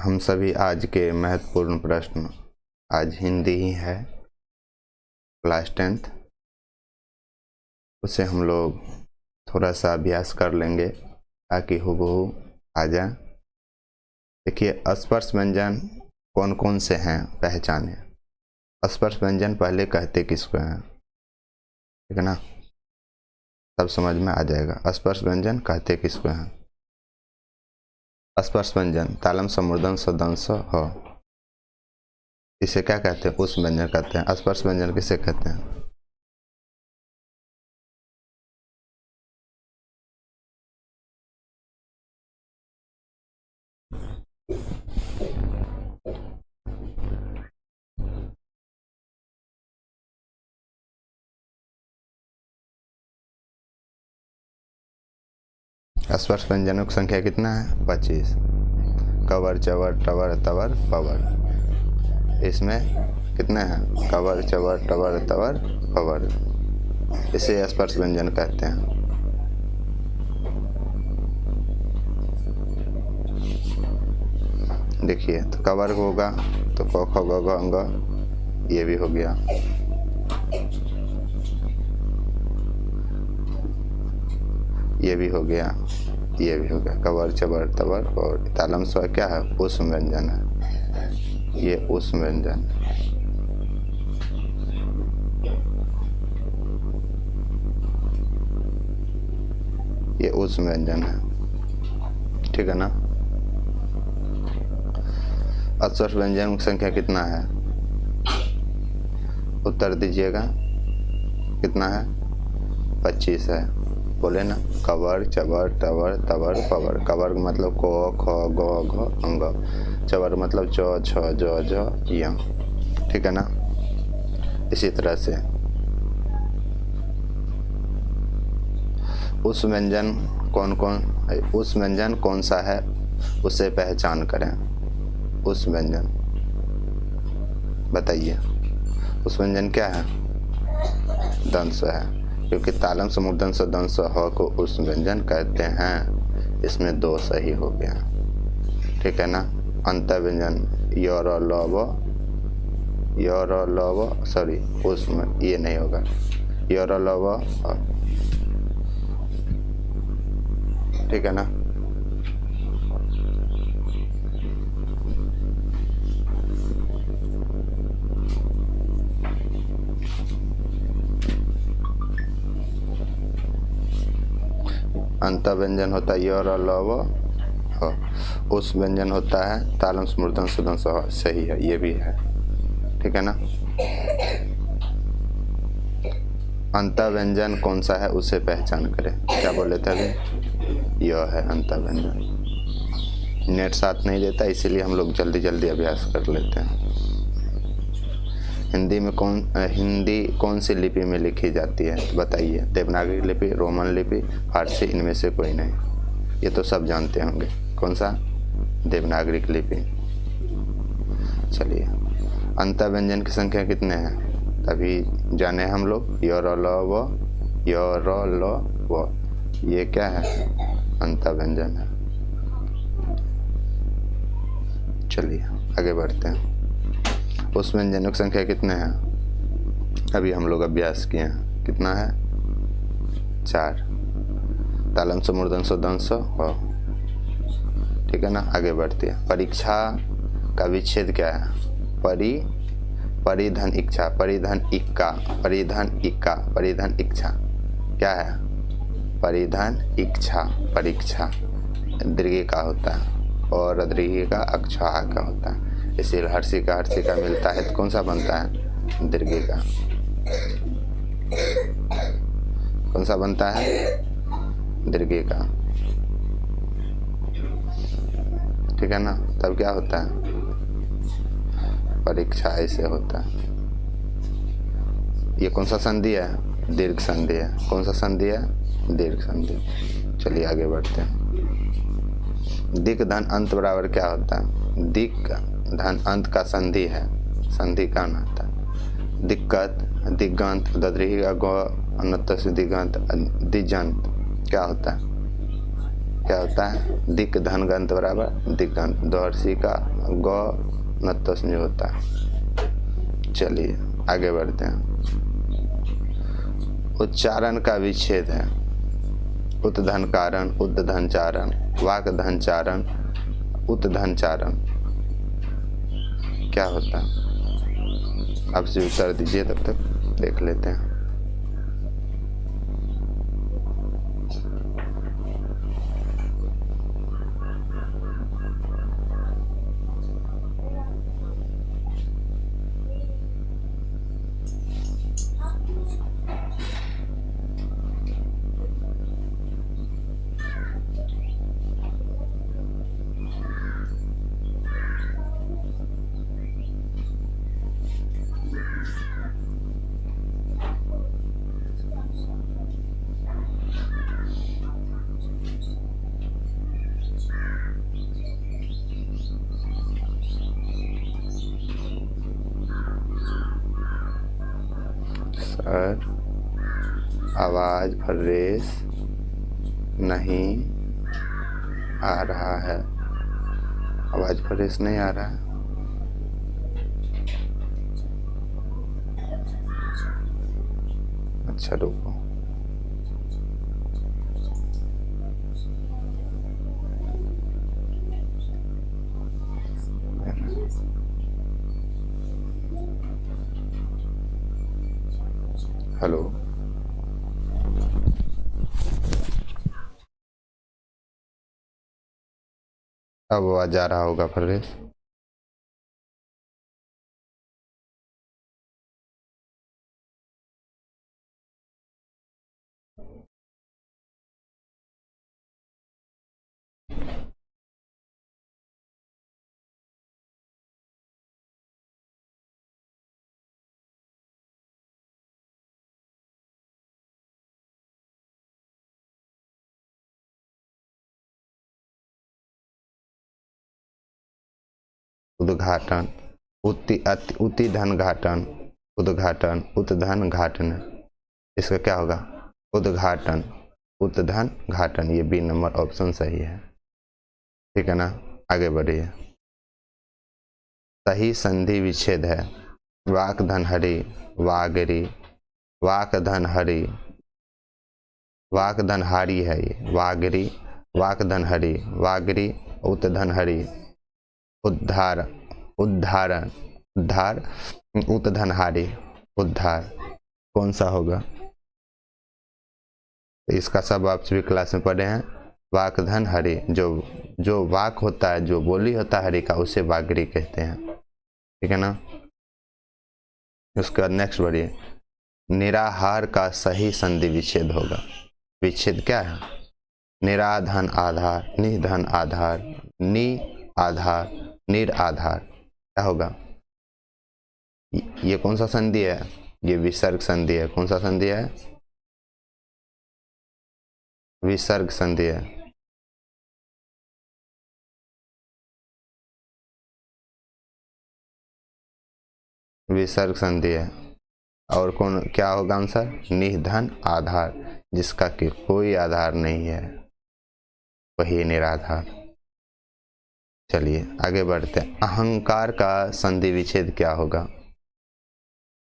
हम सभी आज के महत्वपूर्ण प्रश्न, आज हिंदी ही है, क्लास 10th, उसे हम लोग थोड़ा सा अभ्यास कर लेंगे ताकि हूबहू आ जाए। देखिए, स्पर्श व्यंजन कौन कौन से हैं पहचाने। स्पर्श व्यंजन पहले कहते किसको हैं, ठीक है ना, तब समझ में आ जाएगा। स्पर्श व्यंजन कहते किसको हैं। स्पर्श व्यंजन तालम समूर्धन सदंश हो, इसे क्या कहते हैं, उस व्यंजन कहते हैं। स्पर्श व्यंजन किसे कहते हैं। स्पर्श व्यंजनों की संख्या कितना है, 25। कवर चवर टवर तवर पवर, इसमें कितने हैं, कवर चवर टवर तवर पवर, इसे स्पर्श व्यंजन कहते हैं। देखिए, तो कवर होगा तो क ख ग घ अंग, ये भी हो गया। ये भी हो गया, ये भी हो गया। कवर चबर तबर और तालम स्वर क्या है, उस व्यंजन है, ये उस व्यंजन। ये उस व्यंजन है, ठीक है ना। स्पर्श व्यंजन की संख्या कितना है, उत्तर दीजिएगा, कितना है, 25 है। बोले ना, कवर चबर टवर तवर पवर। कवर मतलब को ख ग घ अंग, चबर मतलब च छ ज ज य, ठीक है ना। इसी तरह से उस व्यंजन कौन कौन, उस व्यंजन कौन सा है उसे पहचान करें। उस व्यंजन बताइए, उस व्यंजन क्या है, दंश है, क्योंकि तालम समूर्धन सदंश ह को उस व्यंजन कहते हैं। इसमें 2 सही हो गया, ठीक है ना। अंत व्यंजन य र ल व, य र ल व, सॉरी उसमें ये नहीं होगा, य र ल व, ठीक है ना। अंत व्यंजन होता है य र ल व, उस व्यंजन होता है तालम समूर्धन सदंश ह, सही है, ये भी है, ठीक है ना। अंत व्यंजन कौन सा है उसे पहचान करें। क्या बोले थे अभी, यह है अंत व्यंजन। नेट साथ नहीं देता, इसीलिए हम लोग जल्दी जल्दी अभ्यास कर लेते हैं। हिंदी कौन सी लिपि में लिखी जाती है, तो बताइए। देवनागरी लिपि, रोमन लिपि, फारसी, इनमें से कोई नहीं। ये तो सब जानते होंगे, कौन सा, देवनागरी लिपि। चलिए, अंत व्यंजन की संख्या कितने हैं तभी जाने हम लोग। य र ल व, य र ल व, ये क्या है, अंत व्यंजन है। चलिए आगे बढ़ते हैं। उस व्यंजनों की संख्या कितने हैं, अभी हम लोग अभ्यास किए हैं, कितना है, 4। तालम समूर्धन सदंश हो, ठीक है ना। आगे बढ़ते हैं। परीक्षा का विच्छेद क्या है, परिधन इच्छा, परिधन इक्का, परिधन इक्का, परिधन इच्छा क्या है, परिधन इच्छा, परीक्षा दीर्घ का होता है और दीर्घ का अक्षा का होता है। इसीलिए हर्षी का मिलता है तो कौन सा बनता है, दीर्घ का। कौन सा बनता है, दीर्घ का, ठीक है ना। तब क्या होता है, परीक्षा, ऐसे होता है। ये कौन सा संधि है, दीर्घ संधि है। कौन सा संधि है, दीर्घ संधि। चलिए आगे बढ़ते हैं। दिक धन अंत बराबर क्या होता है, दिक धन अंत का संधि है, संधि का होता है। दिक्कत, दिगंत, ददृही अनत से दिगंत, दिजंत क्या होता है, क्या होता है? दिक धन गंत बराबर दिगंत, दोहर्षी का गौ नत्वस में होता है। चलिए आगे बढ़ते हैं। उच्चारण का विच्छेद है। उत धन कारण, उद धन चारण, वाक धन चारण, उत धन चारण क्या होता है? आप से उत्तर दीजिए, तब तक देख लेते हैं। सर आवाज फ्रेश नहीं आ रहा है। आवाज फ्रेश नहीं आ रहा है। अच्छा रुको। हेलो, अब आवाज आ रहा होगा फ्रेश। उद्घाटन, उति धन घाटन, उद्घाटन, उतधन घाटन। इसका क्या होगा? उद्घाटन, उतधन घाटन। ये बी नंबर ऑप्शन सही है। ठीक है ना? आगे बढ़िए। सही संधि विच्छेद है। वाक धन हरि, वागरी, वाक धन हरि, वाक धन हारी है ये, वागरी, वाक धन हरि, वागरी, उत धन हरि, उद्धार, उद्धारण, उद्धार, उत धन हारी, उद्धार। कौन सा होगा? इसका सब आप सभी क्लास में पढ़े हैं। वाक धन हरि, जो वाक होता है, जो बोली होता है हरि का, उसे वागरी कहते हैं। ठीक है ना? उसके बाद नेक्स्ट बढ़िए। निराहार का सही संधि विच्छेद होगा। विच्छेद क्या है? निराधन आधार, निधन आधार, नि आधार, निर आधार। क्या होगा? ये कौन सा संधि है? ये विसर्ग संधि है। कौन सा संधि है? विसर्ग संधि है। विसर्ग संधि है। और कौन क्या होगा आंसर? निधन आधार, जिसका कि कोई आधार नहीं है, वही निराधार। चलिए आगे बढ़ते हैं। अहंकार का संधि विच्छेद क्या होगा?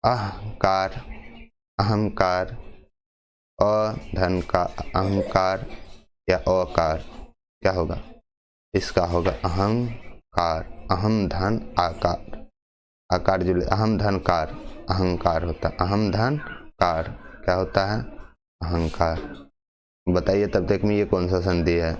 अहंकार, अहंकार, अधन का अहंकार या अकार। क्या होगा? इसका होगा अहंकार, अहम धन आकार, आकार जो अहम धन कार, अहंकार होता है। अहम धन कार क्या होता है? अहंकार। बताइए तब तक में ये कौन सा संधि है?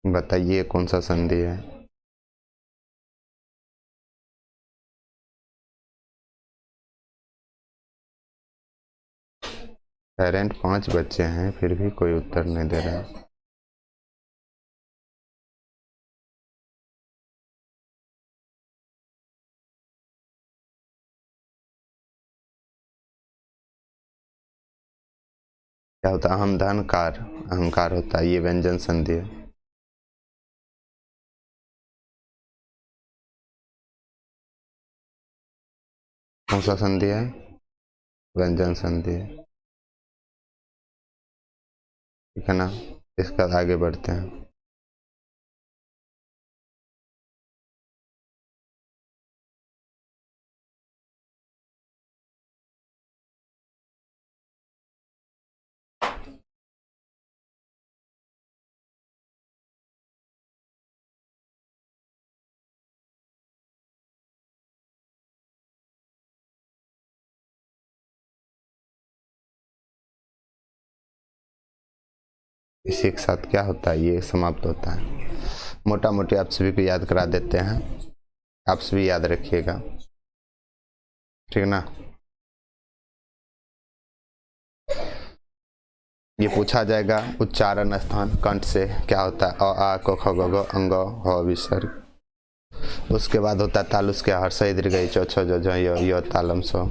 बताइए कौन सा संधि है? पेरेंट 5 बच्चे हैं, फिर भी कोई उत्तर नहीं दे रहा है। क्या होता है? अहम धनकार, अहंकार होता है, ये व्यंजन संधि है। कौन सा संधि है? व्यंजन संधि है, ठीक है ना। इसके बाद आगे बढ़ते हैं। इसी के साथ क्या होता है? ये समाप्त होता है। मोटा मोटी आप सभी को याद करा देते हैं, आप सभी याद रखिएगा, ठीक है ना। ये पूछा जाएगा उच्चारण स्थान कंठ से क्या होता है? अ आ क ख ग घ अंग ह विसर्ग। उसके बाद होता है तालु के हर्ष दीर्घ च छ ज झ य तालम स।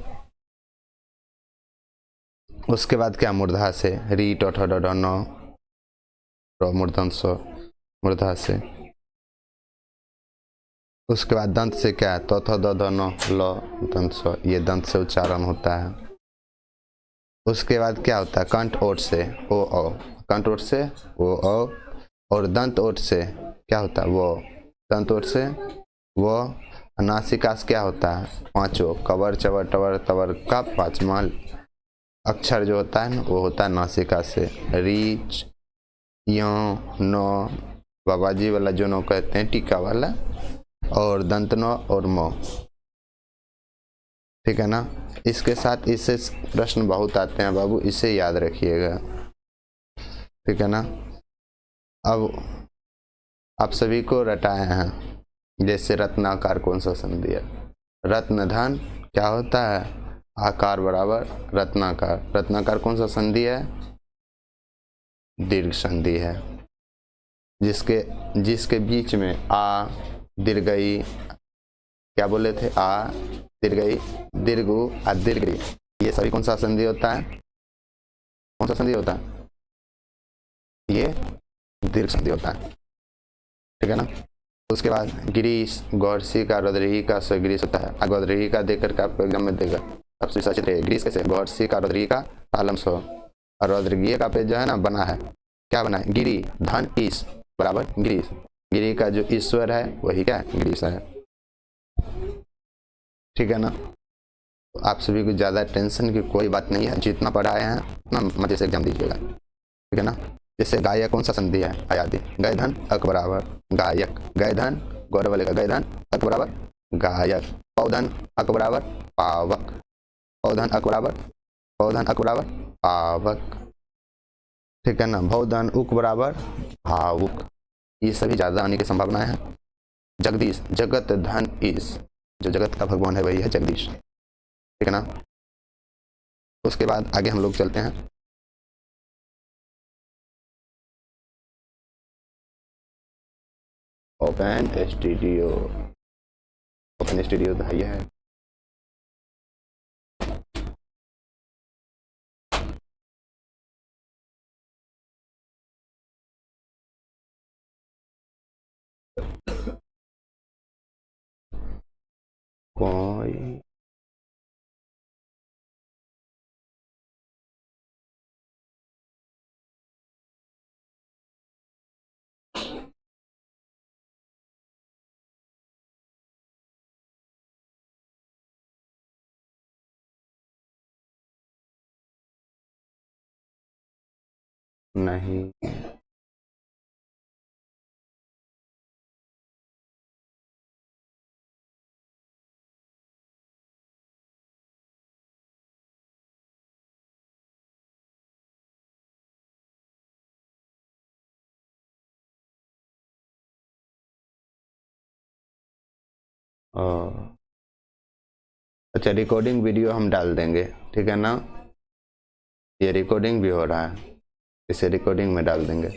उसके बाद क्या? मूर्धा से री ट ठ ड ढ न मूर्धन स, मूर्धा से। उसके बाद दंत से क्या है? त थ द ध न ल दंत स, ये दंत से उच्चारण होता है। उसके बाद क्या होता है? कंठ ओठ से ओ औ, कंठ ओठ से ओ औ, और दंत ओठ से क्या होता है? वो, दंत ओठ से वो। नासिका से क्या होता है? पांचों, कवर चवर टवर तवर का पांचवा अक्षर जो होता है ना, वो होता है नासिका से। रीच यो नो, बाबाजी वाला जो नो कहते हैं, टीका वाला, और दंत नो और मो, ठीक है ना। इसके साथ इससे प्रश्न बहुत आते हैं बाबू, इसे याद रखिएगा, ठीक है ना। अब आप सभी को रटाए हैं, जैसे रत्नाकार कौन सा संधि है? रत्न धन क्या होता है? आकार बराबर रत्नाकार। रत्नाकार कौन सा संधि है? दीर्घ संधि है, जिसके बीच में आ दीर्घई, क्या बोले थे? आ दीर्घई, दीर्घु आ दीर्घई, ये सभी कौन सा संधि होता है? कौन सा संधि होता है? ये दीर्घ संधि होता है, ठीक है ना। उसके बाद गिरीश, गौरसी का रौद्रही का स्वगिरीश होता है। गौरही का देकर के आपको एग्जाम में देगा, सबसे सचित है गिरीश कैसे? गौरसी का रौद्रही का तालम सो, और रौद्रगीय का पे जो है ना बना है, क्या बना है? गिरी धन ईश बराबर गिरीश। गिरी का जो ईश्वर है वही क्या है? गिरीश है, ठीक है ना। तो आप सभी को ज़्यादा टेंशन की कोई बात नहीं है, जितना पढ़ाए हैं उतना मजे से एग्जाम दीजिएगा, ठीक है ना। जैसे गायक कौन सा संधि है? आयादी, गय धन अक बराबर गायक, गय धन गौरव वाले का गय धन अक बराबर गायक, पौधन अक बराबर पावक, पौधन अक बराबर, पौधन अक बराबर पावक, ठीक है ना। भौधन उक बराबर भावुक, ये सभी ज़्यादा आने की संभावनाएं हैं। जगदीश, जगत धन ईश, जो जगत का भगवान है वही है जगदीश, ठीक है ना। उसके बाद आगे हम लोग चलते हैं। ओपन स्टूडियो, ओपन स्टूडियो तो ये है। कोई नहीं, अच्छा रिकॉर्डिंग वीडियो हम डाल देंगे, ठीक है ना। ये रिकॉर्डिंग भी हो रहा है, इसे रिकॉर्डिंग में डाल देंगे।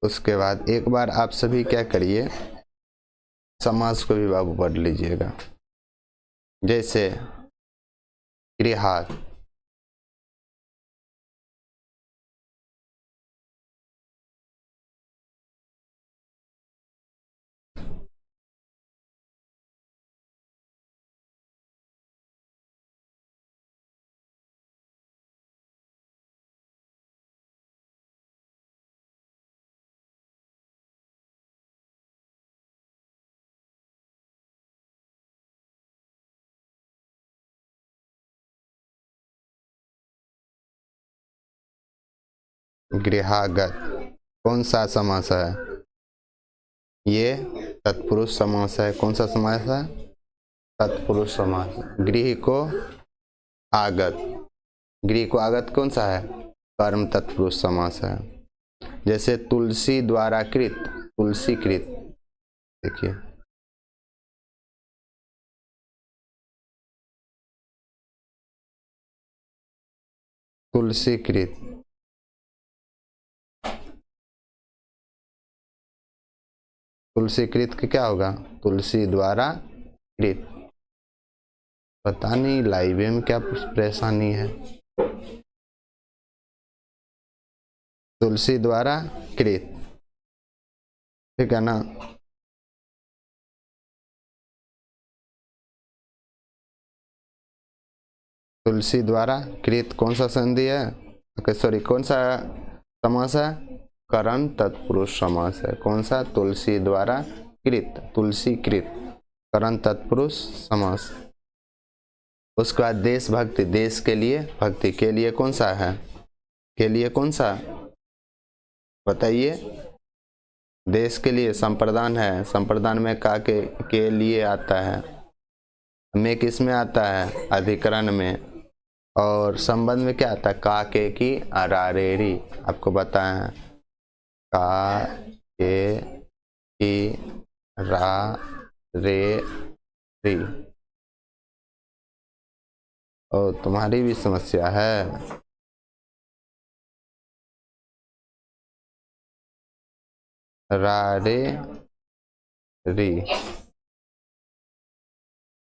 उसके बाद एक बार आप सभी क्या करिए, समास को भी बाबू पढ़ लीजिएगा। जैसे गृहात, गृहागत कौन सा समास है? ये तत्पुरुष समास है। कौन सा समास है? तत्पुरुष समास। गृह को आगत, गृह को आगत कौन सा है? कर्म तत्पुरुष समास है। जैसे तुलसी द्वारा कृत, तुलसी कृत, देखिए तुलसी कृत, तुलसी कृत का क्या होगा? तुलसी द्वारा कृत। पता नहीं लाइव में क्या परेशानी है। तुलसी द्वारा कृत, ठीक है ना? तुलसी द्वारा कृत कौन सा संधि है? सॉरी, कौन सा समास है? करण तत्पुरुष समास है। कौन सा? तुलसी द्वारा कृत, तुलसी कृत, करण तत्पुरुष समास। उसके बाद देशभक्ति, देश के लिए, भक्ति के लिए कौन सा है? के लिए कौन सा? बताइए। देश के लिए संप्रदान है। संप्रदान में का के लिए आता है। में किस में आता है? अधिकरण में। और संबंध में क्या आता है? का के की अरारेरी, आपको बताया है। का के की रा रे री। और तुम्हारी भी समस्या है। रा रे री,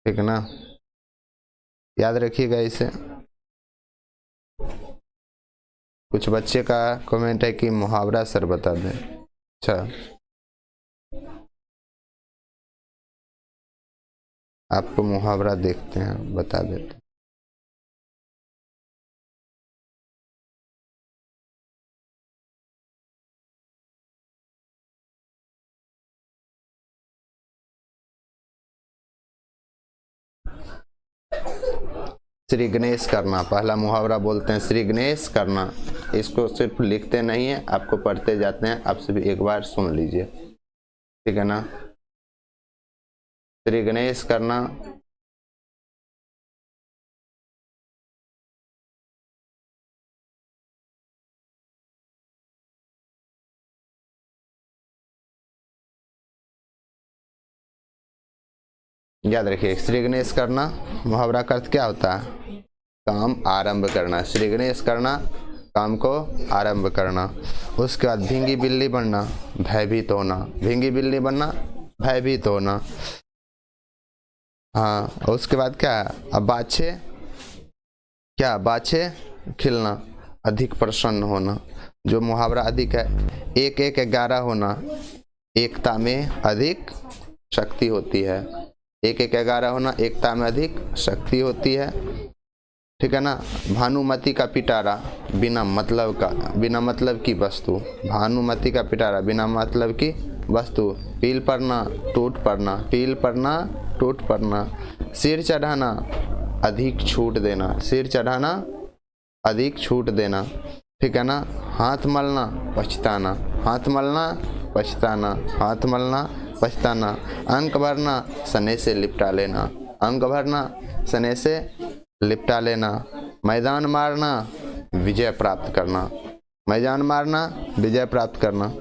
ठीक ना? याद रखिएगा इसे। कुछ बच्चे का कमेंट है कि मुहावरा सर बता दें। अच्छा, आपको मुहावरा देखते हैं, बता देते हैं। श्री गणेश करना, पहला मुहावरा बोलते हैं श्री गणेश करना। इसको सिर्फ लिखते नहीं है, आपको पढ़ते जाते हैं। आप सभी एक बार सुन लीजिए, ठीक है ना? श्री गणेश करना, याद रखिए। श्री गणेश करना मुहावरा का अर्थ क्या होता है? काम आरंभ करना। श्री गणेश करना, काम को आरंभ करना। उसके बाद भींगी बिल्ली बनना, भयभीत होना। भींगी बिल्ली बनना, भयभीत होना। हाँ, और उसके बाद क्या है, अब बाछे क्या, बाछे खिलना, अधिक प्रसन्न होना। जो मुहावरा अधिक है, 1-1-11 होना, एकता में अधिक शक्ति होती है। 1-1-11 होना, एकता में अधिक शक्ति होती है। ठीक है ना। भानुमति का पिटारा, बिना मतलब की वस्तु। भानुमति का पिटारा, बिना मतलब की वस्तु। पील पड़ना, टूट पड़ना, पील पड़ना, टूट पड़ना। सिर चढ़ाना, अधिक छूट देना, सिर चढ़ाना, अधिक छूट देना। ठीक है ना। हाथ मलना, पछताना, हाथ मलना, पछताना, हाथ मलना, पछताना। अंक भरना, सने से लिपटा लेना, अंक भरना, सने से लिपटा लेना। मैदान मारना, विजय प्राप्त करना, मैदान मारना, विजय प्राप्त करना।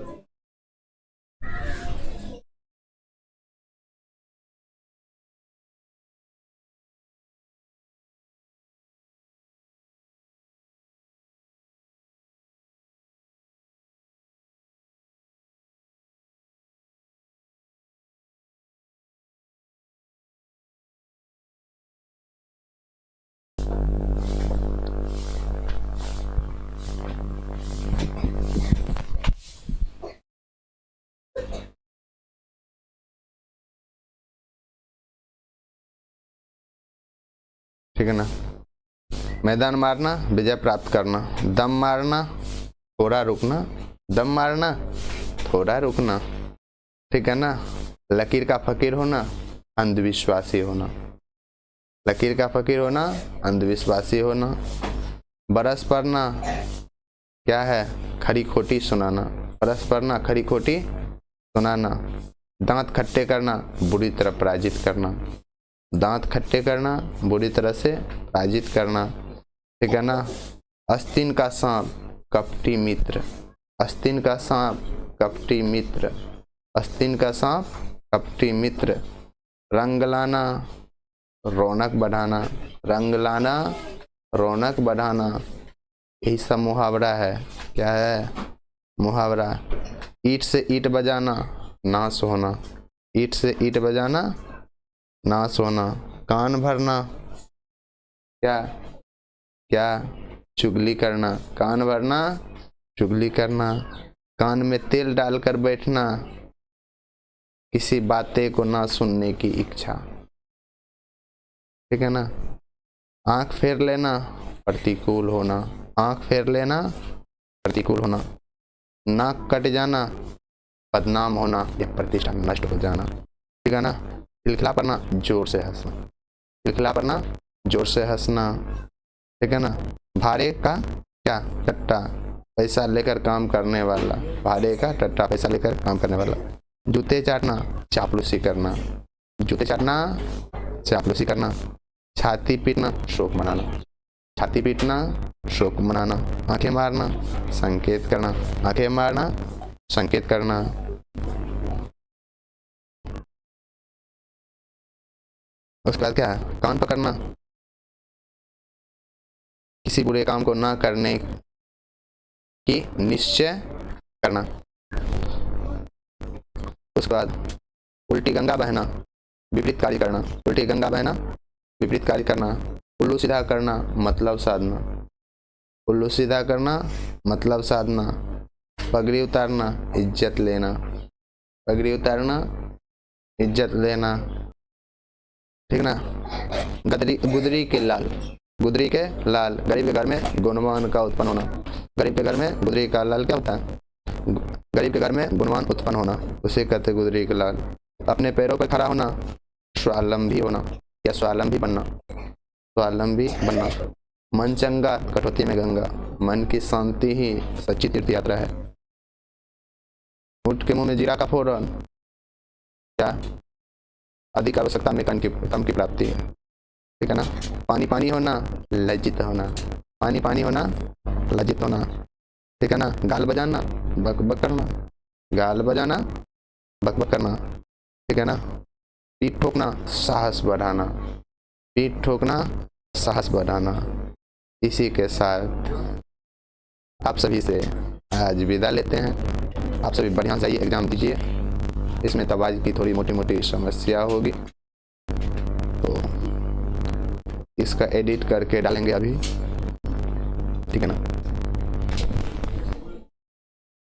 ठीक है ना। मैदान मारना, विजय प्राप्त करना। दम मारना, थोड़ा रुकना, दम मारना, थोड़ा रुकना। ठीक है ना। लकीर का फकीर होना, अंधविश्वासी होना, लकीर का फकीर होना, अंधविश्वासी होना। बरस पड़ना क्या है, खरी खोटी सुनाना, बरस पड़ना, खरी खोटी सुनाना। दांत खट्टे करना, बुरी तरह पराजित करना, दांत खट्टे करना, बुरी तरह से पराजित करना। ठीक है ना। आस्तीन का सांप, कपटी मित्र, आस्तीन का सांप, कपटी मित्र, आस्तीन का सांप, कपटी मित्र। रंग लाना, रौनक बढ़ाना, रंग लाना, रौनक बढ़ाना। यही सब मुहावरा है। क्या है, मुहावरा। ईंट से ईंट बजाना, नाश होना, ईंट से ईंट बजाना, नाश होना। कान भरना क्या, क्या, चुगली करना, कान भरना, चुगली करना। कान में तेल डालकर बैठना, किसी बातें को ना सुनने की इच्छा। ठीक है ना। आंख फेर लेना, प्रतिकूल होना, आंख फेर लेना, प्रतिकूल होना। नाक कट जाना, बदनाम होना या प्रतिष्ठा नष्ट हो जाना। ठीक है ना। खिलखिला पड़ना, जोर से हंसना, खिलखिला पड़ना, जोर से हंसना। ठीक है ना। भारे का क्या, टट्टा, पैसा लेकर काम करने वाला, भारे का टट्टा, पैसा लेकर काम करने वाला। जूते चाटना, चापलूसी करना, जूते चाटना, चापलूसी करना। छाती पीटना, शोक मनाना, छाती पीटना, शोक मनाना। आंखें मारना, संकेत करना, आंखें मारना, संकेत करना। उसके बाद क्या है, कान पकड़ना, किसी बुरे काम को ना करने की निश्चय करना। उसके बाद उल्टी गंगा बहना, विपरीत कार्य करना, उल्टी गंगा बहना, विपरीत कार्य करना। उल्लू सीधा करना, मतलब साधना, उल्लू सीधा करना, मतलब साधना। पगड़ी उतारना, इज्जत लेना, पगड़ी उतारना, इज्जत लेना। ठीक ना। गुदरी के लाल, गुदरी के लाल, गरीब के घर में गुणवान का उत्पन्न होना, गरीब के घर में गुदरी का लाल क्या होता है, गरीब के घर में गुणवान उत्पन्न होना, उसे कहते गुदरी के लाल। अपने पैरों पर खड़ा होना, स्वावलंबी होना या स्वावलंबी बनना, स्वावलंबी बनना। मन चंगा, कटौती में गंगा, मन की शांति ही सच्ची तीर्थ यात्रा है। ऊंट के मुंह में जीरा का फोड़न क्या, अधिक आवश्यकता में कम की प्राप्ति है। ठीक है ना। पानी पानी होना, लज्जित होना, पानी पानी होना, लज्जित होना। ठीक है ना। गाल बजाना, बक बक करना, गाल बजाना, बक बक करना। ठीक है ना। पीठ ठोकना, साहस बढ़ाना, पीठ ठोकना, साहस बढ़ाना। इसी के साथ आप सभी से आज विदा लेते हैं। आप सभी बढ़िया से एग्जाम दीजिए। इसमें तवाज की थोड़ी मोटी मोटी समस्या होगी इसका एडिट करके डालेंगे अभी, ठीक है ना।